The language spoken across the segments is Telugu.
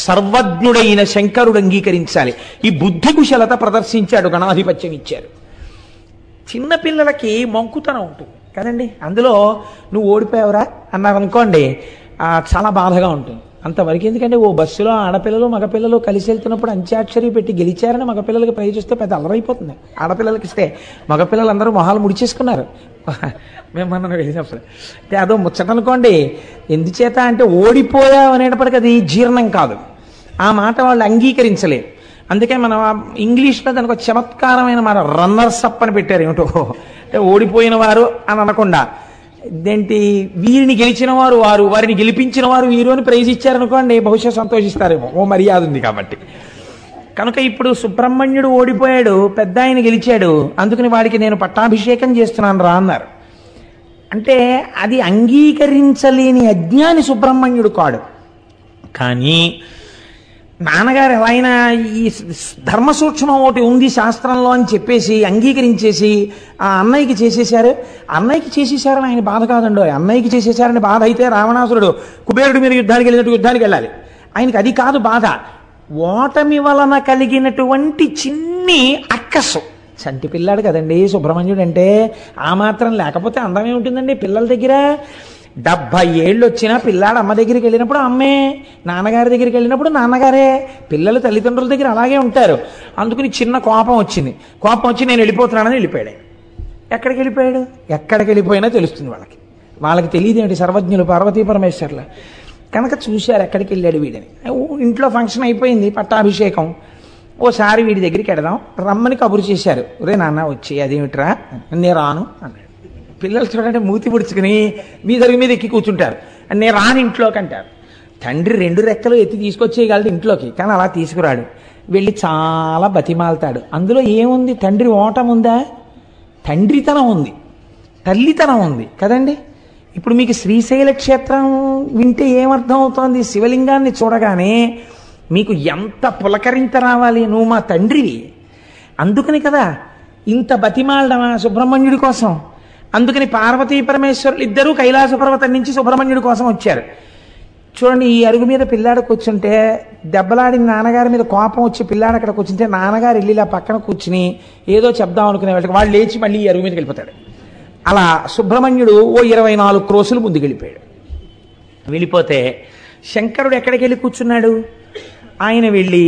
సర్వజ్ఞుడైన శంకరుడు అంగీకరించాలి. ఈ బుద్ధి కుశలత ప్రదర్శించాడు, గణాధిపత్యం ఇచ్చారు. చిన్నపిల్లలకి మంకుతనం ఉంటుంది కదండి. అందులో నువ్వు ఓడిపోయావురా అన్నారనుకోండి, చాలా బాధగా ఉంటుంది. అంతవరకు ఎందుకంటే ఓ బస్సులో ఆడపిల్లలు మగపిల్లలు కలిసి వెళ్తున్నప్పుడు అంత్యాక్షరి పెట్టి గెలిచారని మగపిల్లలకి ప్రైజ్ వస్తే పెద్ద అలరైపోతుంది. ఆడపిల్లలకి ఇస్తే మగపిల్లలందరూ మొహాలు ముడిచేసుకున్నారు మేమన్నా వెళ్ళినప్పుడు. అంటే అదో ముచ్చట అనుకోండి. ఎందుచేత అంటే ఓడిపోయావు అనేటప్పటికీ అది జీర్ణం కాదు, ఆ మాట వాళ్ళు అంగీకరించలేరు. అందుకే మనం ఇంగ్లీష్లో దానికి ఒక చమత్కారమైన మాట రన్నర్స్ అప్ అని పెట్టారు. ఏమిటో అంటే ఓడిపోయిన వారు అని అనకుండా ఇదేంటి వీరిని గెలిచిన వారు వారు, వారిని గెలిపించిన వారు వీరు అని ప్రైజ్ ఇచ్చారనుకోండి, బహుశా సంతోషిస్తారేమో, ఓ మర్యాద ఉంది కాబట్టి. కనుక ఇప్పుడు సుబ్రహ్మణ్యుడు ఓడిపోయాడు, పెద్ద ఆయన గెలిచాడు, అందుకని వాడికి నేను పట్టాభిషేకం చేస్తున్నాను రా అన్నారు. అంటే అది అంగీకరించలేని అజ్ఞాని సుబ్రహ్మణ్యుడు కాడు. కానీ నాన్నగారు ఎలా అయినా ఈ ధర్మ సూక్ష్మం ఒకటి ఉంది శాస్త్రంలో అని చెప్పేసి అంగీకరించేసి ఆ అన్నయ్యకి చేసేశారు. అన్నయ్యకి చేసేశారని ఆయన బాధ కాదండో, అన్నయ్యకి చేసేశారని బాధ అయితే రావణాసురుడు కుబేరుడి మీద యుద్ధానికి వెళ్ళినట్టు యుద్ధానికి వెళ్ళాలి. ఆయనకి అది కాదు బాధ, ఓటమి వలన కలిగినటువంటి చిన్ని అక్కసు. చంటి పిల్లాడు కదండి సుబ్రహ్మణ్యుడు అంటే, ఆ మాత్రం లేకపోతే అందమే ఉంటుందండి పిల్లల దగ్గర. 70 ఏళ్ళు వచ్చినా పిల్లాడు అమ్మ దగ్గరికి వెళ్ళినప్పుడు అమ్మే, నాన్నగారి దగ్గరికి వెళ్ళినప్పుడు నాన్నగారే. పిల్లలు తల్లిదండ్రుల దగ్గర అలాగే ఉంటారు. అందుకని చిన్న కోపం వచ్చింది, కోపం వచ్చి నేను వెళ్ళిపోతున్నానని వెళ్ళిపోయాడు. ఎక్కడికి వెళ్ళిపోయాడు? ఎక్కడికి వెళ్ళిపోయినా తెలుస్తుంది వాళ్ళకి. వాళ్ళకి తెలియదు ఏమిటి సర్వజ్ఞులు పార్వతీ పరమేశ్వర్లు కనుక చూశారు ఎక్కడికి వెళ్ళాడు వీడని. ఇంట్లో ఫంక్షన్ అయిపోయింది, పట్టాభిషేకం. ఓసారి వీడి దగ్గరికి వెడదాం రమ్మని కబురు చేశారు. రే నాన్న వచ్చి, అదేమిట్రా, నేను రాను అన్నాడు. పిల్లలు చూడండి మూతి పుడుచుకుని మీద ఎక్కి కూర్చుంటారు. నేను రాను ఇంట్లోకి అంటారు. తండ్రి 2 రెక్కలు ఎత్తి తీసుకొచ్చేయగలడు ఇంట్లోకి, కానీ అలా తీసుకురాడు. వెళ్ళి చాలా బతిమాలతాడు. అందులో ఏముంది? తండ్రి ఓటం ఉందా? తండ్రితనం ఉంది, తల్లితనం ఉంది కదండి. ఇప్పుడు మీకు శ్రీశైల క్షేత్రం వింటే ఏమర్థం అవుతోంది? శివలింగాన్ని చూడగానే మీకు ఎంత పులకరింత రావాలి, నువ్వు మా తండ్రివి. అందుకని కదా ఇంత బతిమాలడమా సుబ్రహ్మణ్యుడి కోసం. అందుకని పార్వతీ పరమేశ్వరులు ఇద్దరూ కైలాస పర్వతం నుంచి సుబ్రహ్మణ్యుడి కోసం వచ్చారు. చూడండి, ఈ అరుగు మీద పిల్లాడు కూర్చుంటే దెబ్బలాడిన నాన్నగారి మీద కోపం వచ్చి పిల్లాడు అక్కడ కూర్చుంటే నాన్నగారు వెళ్ళి ఇలా పక్కన కూర్చుని ఏదో చెప్దాం అనుకునే వాళ్ళకి వాళ్ళు లేచి మళ్ళీ ఈ అరుగు మీదకి వెళ్ళిపోతాడు. అలా సుబ్రహ్మణ్యుడు ఓ 24 క్రోసులు ముందుకు వెళ్ళిపోయాడు. వెళ్ళిపోతే శంకరుడు ఎక్కడికి వెళ్ళి కూర్చున్నాడు? ఆయన వెళ్ళి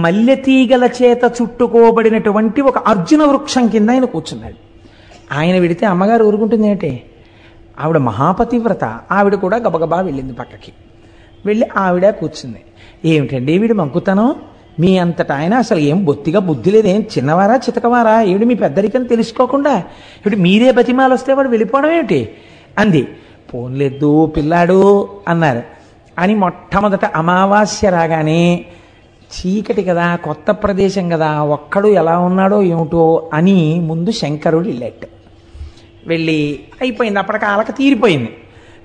మల్లెతీగల చేత చుట్టుకోబడినటువంటి ఒక అర్జున వృక్షం కింద ఆయన కూర్చున్నాడు. ఆయన వెడితే అమ్మగారు ఊరుకుంటుంది ఏంటి? ఆవిడ మహాపతివ్రత, ఆవిడ కూడా గబగబా వెళ్ళింది పక్కకి. వెళ్ళి ఆవిడ కూర్చుంది. ఏమిటండి వీడు మంకుతనం, మీ అంతటా ఆయన అసలు ఏం బొత్తిగా బుద్ధి లేదు, ఏం చిన్నవారా చితకవారా, ఏమిటి మీ పెద్దరికని తెలుసుకోకుండా ఇప్పుడు మీరే బతిమాలు వస్తే వాడు వెళ్ళిపోవడం ఏమిటి అంది. పోన్లేదు పిల్లాడు అన్నారు. అని మొట్టమొదట అమావాస్య రాగానే చీకటి కదా, కొత్త ప్రదేశం కదా, ఒక్కడు ఎలా ఉన్నాడో ఏమిటో అని ముందు శంకరుడు వెళ్ళాడు. వెళ్ళి అయిపోయింది, అప్పటికి ఆలక తీరిపోయింది.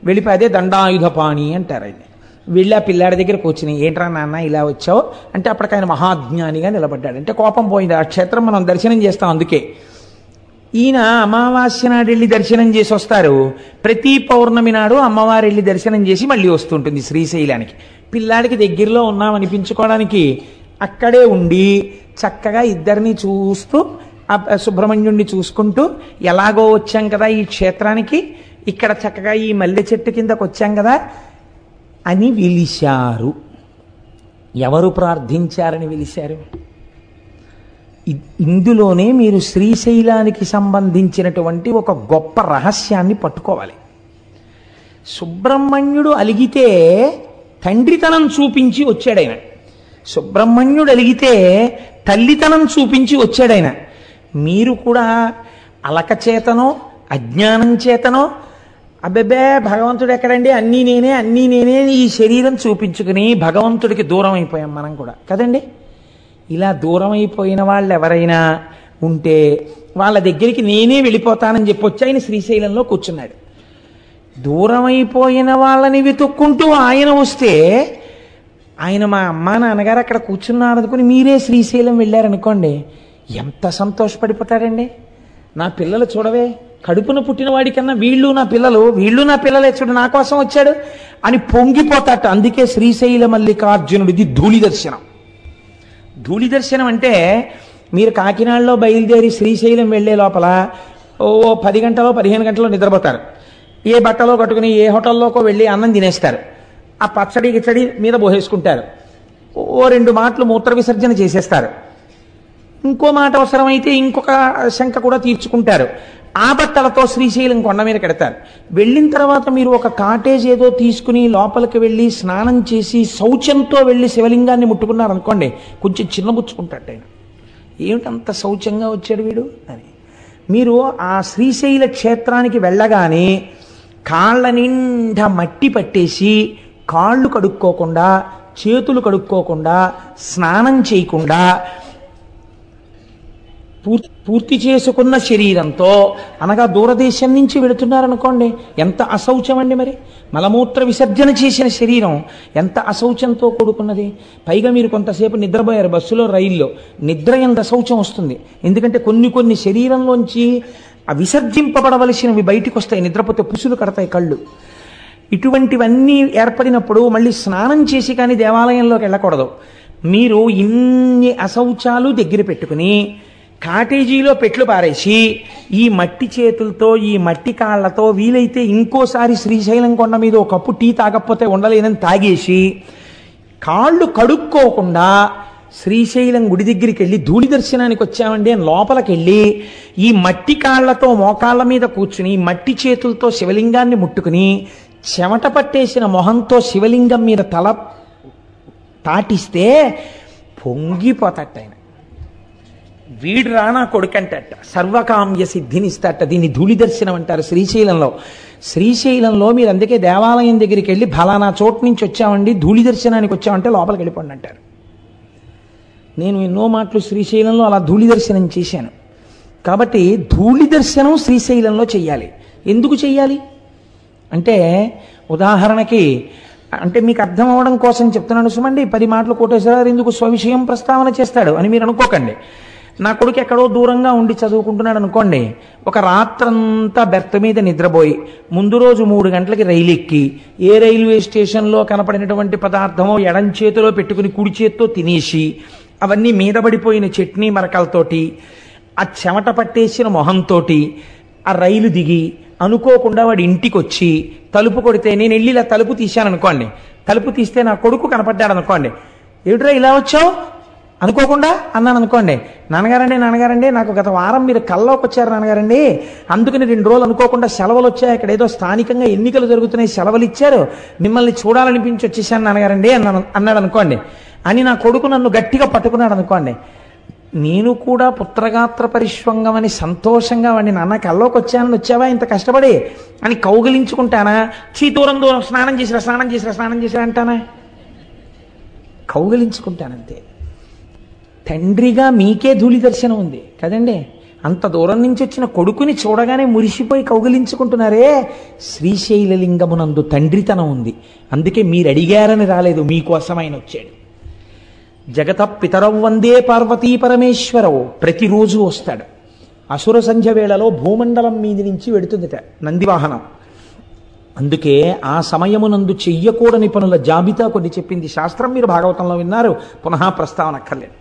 వెళ్ళిపోయి అదే దండాయుధపాణి అంటారు ఆయన. వెళ్ళి ఆ పిల్లాడి దగ్గర కూర్చుని, ఏంట్రా నాన్న ఇలా వచ్చావు అంటే అప్పటికి ఆయన మహాజ్ఞానిగా నిలబడ్డాడు. అంటే కోపం పోయింది. ఆ క్షేత్రం మనం దర్శనం చేస్తాం. అందుకే ఈయన అమావాస్య నాడు వెళ్ళి దర్శనం చేసి వస్తారు. ప్రతి పౌర్ణమి నాడు అమ్మవారు వెళ్ళి దర్శనం చేసి మళ్ళీ వస్తుంటుంది శ్రీశైలానికి. పిల్లాడికి దగ్గరలో ఉన్నామనిపించుకోవడానికి అక్కడే ఉండి చక్కగా ఇద్దరిని చూస్తూ సుబ్రహ్మణ్యుడిని చూసుకుంటూ ఎలాగో వచ్చాం కదా ఈ క్షేత్రానికి, ఇక్కడ చక్కగా ఈ మల్లె చెట్టు కిందకు వచ్చాం కదా అని పిలిచారు. ఎవరు ప్రార్థించారని పిలిచారు? ఇందులోనే మీరు శ్రీశైలానికి సంబంధించినటువంటి ఒక గొప్ప రహస్యాన్ని పట్టుకోవాలి. సుబ్రహ్మణ్యుడు అలిగితే తండ్రితనం చూపించి వచ్చాడైన, సుబ్రహ్మణ్యుడు అలిగితే తల్లితనం చూపించి వచ్చాడైన. మీరు కూడా అలక చేతనో అజ్ఞానం చేతనో అబ్బెబ్బే భగవంతుడు ఎక్కడండి, అన్నీ నేనే ఈ శరీరం చూపించుకుని భగవంతుడికి దూరం అయిపోయాం మనం కూడా కదండి. ఇలా దూరం అయిపోయిన వాళ్ళు ఎవరైనా ఉంటే వాళ్ళ దగ్గరికి నేనే వెళ్ళిపోతానని చెప్పొచ్చి ఆయన శ్రీశైలంలో కూర్చున్నాడు. దూరం అయిపోయిన వాళ్ళని వెతుక్కుంటూ ఆయన వస్తే ఆయన మా అమ్మ నాన్నగారు అక్కడ కూర్చున్నారు అనుకుని మీరే శ్రీశైలం వెళ్ళారనుకోండి, ఎంత సంతోషపడిపోతాడండి. నా పిల్లలు చూడవే కడుపున పుట్టిన వాడికన్నా వీళ్ళు నా పిల్లలే, చూడు నా కోసం వచ్చాడు అని పొంగిపోతాట. అందుకే శ్రీశైల మల్లికార్జునుడిది ధూళి దర్శనం. ధూళి దర్శనం అంటే మీరు కాకినాడలో బయలుదేరి శ్రీశైలం వెళ్లే లోపల 10 గంటలో 15 గంటలో నిద్రపోతారు. ఏ బట్టలో కట్టుకుని ఏ హోటల్లోకో వెళ్ళి అన్నం తినేస్తారు. ఆ పచ్చడి గిచ్చడి మీద పోసేసుకుంటారు. 2 మాటలు మూత్ర విసర్జన చేసేస్తారు. ఇంకో మాట అవసరమైతే ఇంకొక శంక కూడా తీర్చుకుంటారు. ఆ బట్టలతో శ్రీశైలం కొండ మీద కడతారు. వెళ్ళిన తర్వాత మీరు ఒక కాటేజ్ ఏదో తీసుకుని లోపలికి వెళ్ళి స్నానం చేసి శౌచంతో వెళ్ళి శివలింగాన్ని ముట్టుకున్నారనుకోండి, కొంచెం చిన్నబుచ్చుకుంటాడు ఆయన. ఏమిటంత శౌచంగా వచ్చాడు వీడు అని. మీరు ఆ శ్రీశైల క్షేత్రానికి వెళ్ళగానే కాళ్ళ నిండా మట్టి పట్టేసి కాళ్ళు కడుక్కోకుండా, చేతులు కడుక్కోకుండా, స్నానం చేయకుండా పూర్తి చేసుకున్న శరీరంతో, అనగా దూరదేశం నుంచి వెళుతున్నారనుకోండి, ఎంత అశౌచం అండి. మరి మలమూత్ర విసర్జన చేసిన శరీరం ఎంత అశౌచంతో కూడుకున్నది. పైగా మీరు కొంతసేపు నిద్రపోయారు బస్సులో, రైల్లో. నిద్ర ఎంత అశౌచం వస్తుంది. ఎందుకంటే కొన్ని శరీరంలోంచి విసర్జింపబడవలసినవి బయటికి వస్తాయి. నిద్రపోతే పుసులు కడతాయి కళ్ళు. ఇటువంటివన్నీ ఏర్పడినప్పుడు మళ్ళీ స్నానం చేసి కానీ దేవాలయంలోకి వెళ్ళకూడదు. మీరు ఇన్ని అశౌచాలు దగ్గర పెట్టుకుని కాటేజీలో పెట్లు పారేసి ఈ మట్టి చేతులతో, ఈ మట్టి కాళ్లతో వీలైతే ఇంకోసారి శ్రీశైలం కొండ మీద ఒక కప్పు టీ తాగకపోతే ఉండలేనని తాగేసి కాళ్ళు కడుక్కోకుండా శ్రీశైలం గుడి దగ్గరికి వెళ్ళి ధూళి దర్శనానికి వచ్చామండి అని లోపలికి వెళ్ళి ఈ మట్టి కాళ్లతో మోకాళ్ళ మీద కూర్చుని మట్టి చేతులతో శివలింగాన్ని ముట్టుకుని చెమట పట్టేసిన మొహంతో శివలింగం మీద తల తాటిస్తే పొంగిపోతట ఆయన. వీడు రానా కొడుకంటట, సర్వకామ్య సిద్ధినిస్తట. దీన్ని ధూళి దర్శనం అంటారు శ్రీశైలంలో. మీరు అందుకే దేవాలయం దగ్గరికి వెళ్ళి ఫలానా చోటు నుంచి వచ్చామండి, ధూళి దర్శనానికి వచ్చామంటే లోపలికి వెళ్ళిపోండి అంటారు. నేను ఎన్నో మాటలు శ్రీశైలంలో అలా ధూళి దర్శనం చేశాను. కాబట్టి ధూళి దర్శనం శ్రీశైలంలో చెయ్యాలి. ఎందుకు చెయ్యాలి అంటే, ఉదాహరణకి అంటే మీకు అర్థం అవ్వడం కోసం చెప్తున్నాను సుమండి. 10 మాటలు కోటేశ్వరరావు ఎందుకు స్వవిషయం ప్రస్తావన చేస్తాడు అని మీరు అనుకోకండి. నా కొడుకు ఎక్కడో దూరంగా ఉండి చదువుకుంటున్నాడు అనుకోండి, ఒక రాత్రంతా బెర్త్ మీద నిద్రపోయి ముందు రోజు 3 గంటలకి రైలు ఎక్కి ఏ రైల్వే స్టేషన్లో కనపడినటువంటి పదార్థమో ఎడం చేతిలో పెట్టుకుని కుడి చేత్తో తినేసి అవన్నీ మీద పడిపోయిన చట్నీ మరకలతోటి ఆ చెమట పట్టేసిన మొహంతో ఆ రైలు దిగి అనుకోకుండా వాడి ఇంటికి వచ్చి తలుపు కొడితే నేను వెళ్ళి ఇలా తలుపు తీశాను అనుకోండి, తలుపు తీస్తే నా కొడుకు కనపడ్డాడు అనుకోండి, ఏమిట్రా ఇలా వచ్చావు అనుకోకుండా అన్నాను అనుకోండి, నాన్నగారండి నాకు గత వారం మీరు కల్లోకి వచ్చారు నాన్నగారండి, అందుకని 2 రోజులు అనుకోకుండా సెలవులు వచ్చాయి, ఇక్కడ ఏదో స్థానికంగా ఎన్నికలు జరుగుతున్నాయి సెలవులు ఇచ్చారు, మిమ్మల్ని చూడాలనిపించి వచ్చేసాను నాన్నగారండి అన్నాడు అనుకోండి. అని నా కొడుకు నన్ను గట్టిగా పట్టుకున్నాడు అనుకోండి, నేను కూడా పుత్రగాత్ర పరిష్వంగం అని సంతోషంగా వాడిని నాన్న కల్లోకి వచ్చానని వచ్చావా ఇంత కష్టపడి అని కౌగిలించుకుంటానా, దూరం స్నానం చేసిరా అంటానా? కౌగిలించుకుంటానంతే. తండ్రిగా మీకే ధూళి దర్శనం ఉంది కదండి. అంత దూరం నుంచి వచ్చిన కొడుకుని చూడగానే మురిసిపోయి కౌగిలించుకుంటున్నారే. శ్రీశైలలింగమునందు తండ్రితనం ఉంది. అందుకే మీరు అడిగారని రాలేదు, మీకోసం ఆయన వచ్చాడు. జగత పితరవు వందే పార్వతీ పరమేశ్వరవు ప్రతిరోజు వస్తాడు. అసుర సంధ్య వేళలో భూమండలం మీది నుంచి వెడుతుందిట నందివాహనం. అందుకే ఆ సమయమునందు చెయ్యకూడని పనుల జాబితా కొన్ని చెప్పింది శాస్త్రం. మీరు భాగవతంలో విన్నారు, పునః ప్రస్తావన అక్కర్లేదు.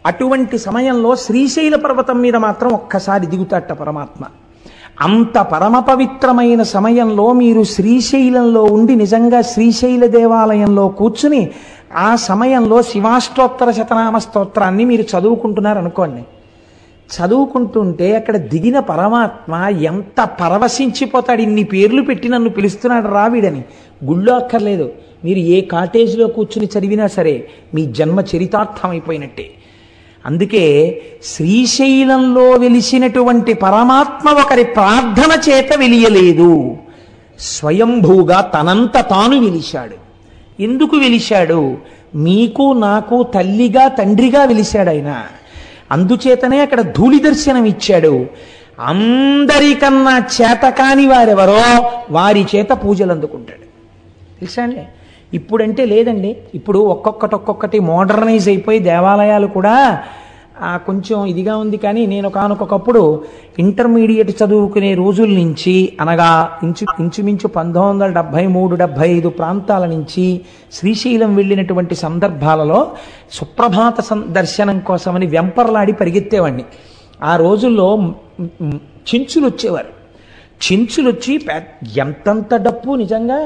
అటువంటి సమయంలో శ్రీశైల పర్వతం మీద మాత్రం ఒక్కసారి దిగుతాట పరమాత్మ. అంత పరమ పవిత్రమైన సమయంలో మీరు శ్రీశైలంలో ఉండి నిజంగా శ్రీశైల దేవాలయంలో కూర్చుని ఆ సమయంలో శివాష్టోత్తర శతనామ స్తోత్రాన్ని మీరు చదువుకుంటున్నారు అనుకోండి. చదువుకుంటుంటే అక్కడ దిగిన పరమాత్మ ఎంత పరవశించిపోతాడు. ఇన్ని పేర్లు పెట్టి నన్ను పిలుస్తున్నాడు రావిడని. గుళ్ళో అక్కర్లేదు, మీరు ఏ కాటేజ్లో కూర్చుని చదివినా సరే మీ జన్మ చరితార్థం అయిపోయినట్టే. అందుకే శ్రీశైలంలో వెలిసినటువంటి పరమాత్మ ఒకరి ప్రార్థన చేత వెలియలేదు, స్వయంభూగా తనంత తాను వెలిశాడు. ఎందుకు వెలిశాడు? మీకు నాకు తల్లిగా తండ్రిగా వెలిశాడు ఆయన. అందుచేతనే అక్కడ ధూళి దర్శనం ఇచ్చాడు. అందరికన్నా చేతకాని వారెవరో వారి చేత పూజలు అందుకుంటాడు. తెలుసా అండి? ఇప్పుడంటే లేదండి. ఇప్పుడు ఒక్కొక్కటి మోడర్నైజ్ అయిపోయి దేవాలయాలు కూడా కొంచెం ఇదిగా ఉంది. కానీ నేను ఒకానొకప్పుడు ఇంటర్మీడియట్ చదువుకునే రోజుల నుంచి, అనగా ఇంచుమించు 1973-75 ప్రాంతాల నుంచి శ్రీశైలం వెళ్ళినటువంటి సందర్భాలలో సుప్రభాత దర్శనం కోసమని వెంపర్లాడి పరిగెత్తేవాడిని. ఆ రోజుల్లో చెంచులు వచ్చేవారు. చెంచులు వచ్చి ఎంతంత డప్పు నిజంగా.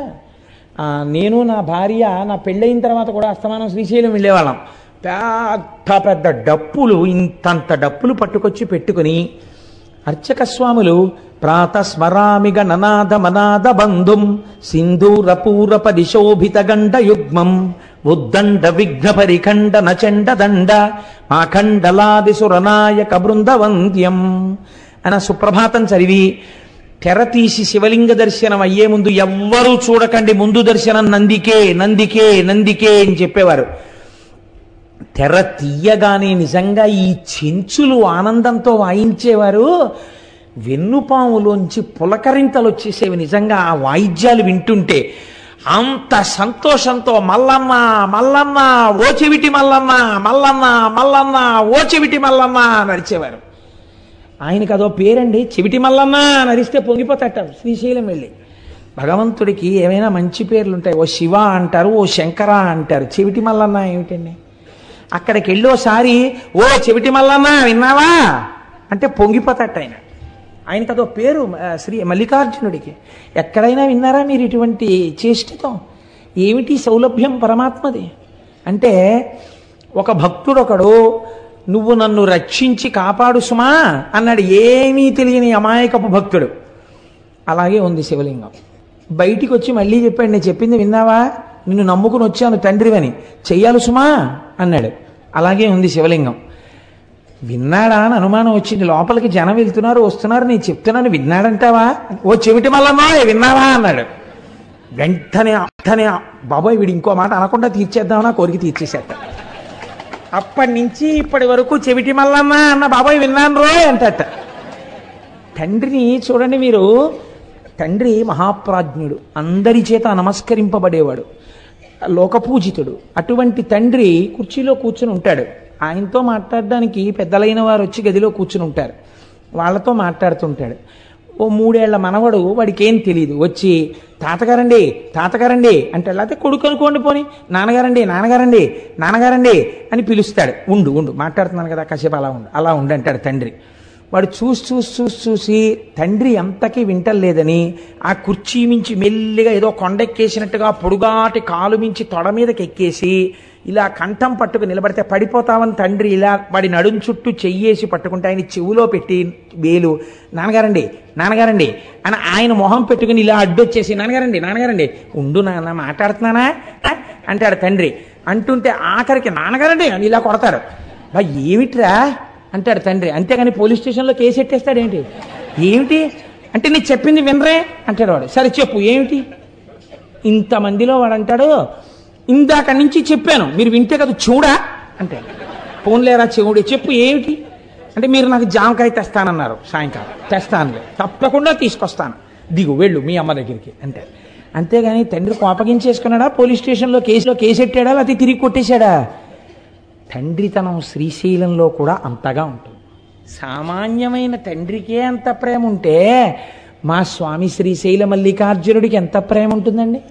నేను నా భార్య నా పెళ్ళయిన తర్వాత కూడా అస్తమానం శ్రీశైలం వెళ్ళేవాళ్ళం. పెద్ద పెద్ద డప్పులు, ఇంతంత డప్పులు పట్టుకొచ్చి పెట్టుకుని అర్చక స్వాములు ప్రాతస్మరామిగ ననాద మనాద బంధుం సింధూరపూర పరిశోభిత గండ యుగ్మం ఉద్దండ విఘ్న పరిఖండ నచండ దండ మాఖండలాది సురనాయక బృందవంద్యం అన్న సుప్రభాతం చదివి తెర తీసి శివలింగ దర్శనం అయ్యే ముందు ఎవ్వరూ చూడకండి, ముందు దర్శనం నందికే నందికే నందికే అని చెప్పేవారు. తెర తీయగానే నిజంగా ఈ చెంచులు ఆనందంతో వాయించేవారు. వెన్నుపాములోంచి పులకరింతలు వచ్చేసేవి నిజంగా ఆ వాయిద్యాలు వింటుంటే. అంత సంతోషంతో మల్లన్న మల్లన్న ఓ చెవిటి మల్లన్న మల్లన్న మల్లన్న ఓ చెవిటి మల్లన్న నడిచేవారు. ఆయనకి అదో పేరండి, చెవిటి మల్లన్న నరిస్తే పొంగిపోతాట. శ్రీశైలం వెళ్ళి భగవంతుడికి ఏమైనా మంచి పేర్లు ఉంటాయి. ఓ శివ అంటారు, ఓ శంకర అంటారు. చెవిటి మల్లన్న ఏమిటండి? అక్కడికి వెళ్ళోసారి ఓ చెవిటి మల్లన్న విన్నావా అంటే పొంగిపోతాట ఆయన. ఆయనకి అదో పేరు శ్రీ మల్లికార్జునుడికి. ఎక్కడైనా విన్నారా మీరు ఇటువంటి చేష్టతో? ఏమిటి సౌలభ్యం పరమాత్మది అంటే, ఒక భక్తుడొకడు నువ్వు నన్ను రక్షించి కాపాడు సుమా అన్నాడు. ఏమీ తెలియని అమాయకపు భక్తుడు. అలాగే ఉంది శివలింగం. బయటికి వచ్చి మళ్ళీ చెప్పాడు, నేను చెప్పింది విన్నావా, నిన్ను నమ్ముకుని వచ్చాను తండ్రివని, చెయ్యాలి సుమా అన్నాడు. అలాగే ఉంది శివలింగం. విన్నాడా అని అనుమానం వచ్చింది. లోపలికి జనం వెళ్తున్నారు వస్తున్నారు, నేను చెప్తున్నాను విన్నాడంటావా, ఓ చెవిటి మల్లన్నా విన్నావా అన్నాడు. వెంటనే బాబాయ్ వీడు ఇంకో మాట అనకుండా తీర్చేద్దామని కోరిక తీర్చేసేట. అప్పటి నుంచి ఇప్పటి వరకు చెవిటి మల్లన్న అన్న బాబాయ్ విన్నాను రోయ్ అంటట. తండ్రిని చూడండి మీరు, తండ్రి మహాప్రాజ్ఞుడు, అందరి చేత నమస్కరింపబడేవాడు, లోకపూజితుడు. అటువంటి తండ్రి కుర్చీలో కూర్చుని ఉంటాడు. ఆయనతో మాట్లాడడానికి పెద్దలైన వారు వచ్చి గదిలో కూర్చుని ఉంటారు. వాళ్ళతో మాట్లాడుతుంటాడు. ఓ 3 ఏళ్ల మనవడు, వాడికి ఏం తెలియదు, వచ్చి తాతగారండి తాతగారండి అంటే, లేకపోతే కొడుకు అనుకోండి పోని, నాన్నగారండి నాన్నగారండి నాన్నగారండి అని పిలుస్తాడు. ఉండు ఉండు మాట్లాడుతున్నాను కదా కాసేపు అలా ఉండు అంటాడు తండ్రి. వాడు చూసి తండ్రి అంతకీ వింటలేదని ఆ కుర్చీ మించి మెల్లిగా ఏదో కొండెక్కేసినట్టుగా పొడుగాటి కాలు మించి తొడ మీదకి ఎక్కేసి ఇలా కంఠం పట్టుకు నిలబడితే పడిపోతామని తండ్రి ఇలా వాడి నడుం చుట్టూ చెయ్యేసి పట్టుకుంటే ఆయన చెవులో పెట్టి వేలు, నాన్నగారండి నాన్నగారండి అని ఆయన మొహం పెట్టుకుని ఇలా అడ్డొచ్చేసి, నాన్నగారండి నాన్నగారండి ఉండు నాన్న మాట్లాడుతున్నానా అంటాడు తండ్రి. అంటుంటే ఆఖరికి నాన్నగారండి అని ఇలా కొడతారు. బా ఏమిట్రా అంటాడు తండ్రి. అంతేగాని పోలీస్ స్టేషన్లో కేసు ఎట్టేస్తాడు ఏంటి? ఏమిటి అంటే, నీకు చెప్పింది వినరే అంటాడు వాడు. సరే చెప్పు ఏమిటి? ఇంతమందిలో వాడు అంటాడు, ఇందాక నుంచి చెప్పాను మీరు వింటే కదా చూడా అంటే, పోన్లేరా చెవుడి చెప్పు ఏమిటి అంటే, మీరు నాకు జామకాయ తెస్తానన్నారు సాయంకాలం, తెస్తానులే తప్పకుండా తీసుకొస్తాను, దిగు వెళ్ళు మీ అమ్మ దగ్గరికి అంటే. అంతేగాని తండ్రి కోపగించేసుకున్నాడా, పోలీస్ స్టేషన్లో కేసు ఎట్టాడా, లేకపోతే తిరిగి కొట్టేశాడా? తండ్రితనం శ్రీశైలంలో కూడా అంతగా ఉంటుంది. సామాన్యమైన తండ్రికే అంత ప్రేమ ఉంటే మా స్వామి శ్రీశైల మల్లికార్జునుడికి ఎంత ప్రేమ ఉంటుందండి.